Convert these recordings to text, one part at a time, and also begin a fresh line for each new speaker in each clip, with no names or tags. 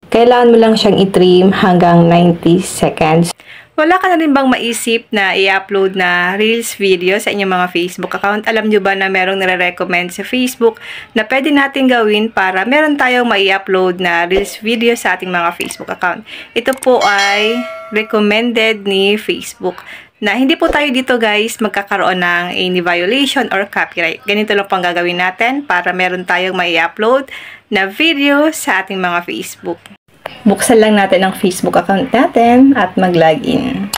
Kailangan mo lang siyang i-trim hanggang 90 seconds. Wala ka na rin bang maisip na i-upload na Reels video sa inyong mga Facebook account? Alam nyo ba na merong nare-recommend sa Facebook na pwede natin gawin para meron tayong mai-upload na Reels video sa ating mga Facebook account? Ito po ay recommended ni Facebook. Na hindi po tayo dito guys magkakaroon ng any violation or copyright. Ganito lang pang gagawin natin para meron tayong mai-upload na video sa ating mga Facebook. Buksan lang natin ang Facebook account natin at mag-login.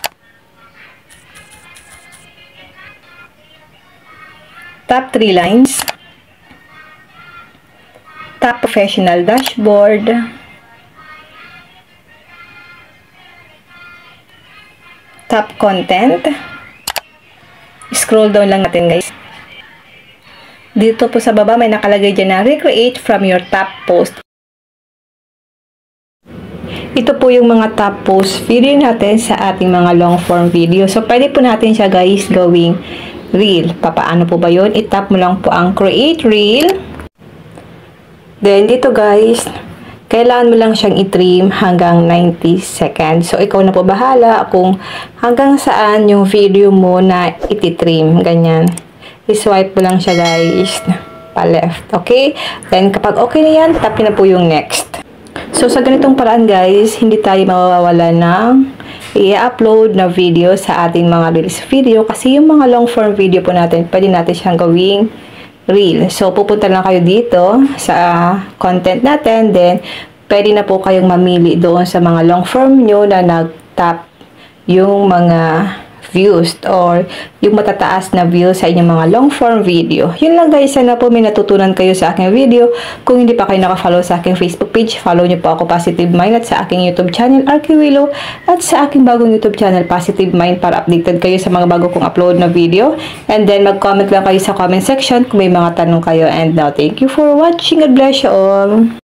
Tap 3 lines. Tap professional dashboard. Tap content. Scroll down lang natin guys. Dito po sa baba may nakalagay dyan na recreate from your top post. Ito po yung mga top post video natin sa ating mga long form video. So, pwede po natin siya guys gawing reel. Papaano po ba yun? I-tap mo lang po ang create reel. Then, dito guys, kailangan mo lang siyang i-trim hanggang 90 seconds. So, ikaw na po bahala kung hanggang saan yung video mo na iti-trim. Ganyan. I-swipe mo lang siya guys pa left. Okay? Then, kapag okay na yan, tap na po yung next. So, sa ganitong paraan guys, hindi tayo mawawala ng i-upload na video sa ating mga Reels video kasi yung mga long form video po natin, pwede natin siyang gawing reel. So, pupunta lang kayo dito sa content natin, then pwede na po kayong mamili doon sa mga long form nyo na nag-tap yung mga views or yung matataas na views sa inyong mga long form video. Yun lang guys, sana po may natutunan kayo sa aking video. Kung hindi pa kayo nakafollow sa aking Facebook page, follow nyo po ako Positive Mind at sa aking YouTube channel, RQ Willow, at sa aking bagong YouTube channel, Positive Mind, para updated kayo sa mga bago kong upload na video. And then mag-comment lang kayo sa comment section kung may mga tanong kayo. And now, thank you for watching. God bless you all.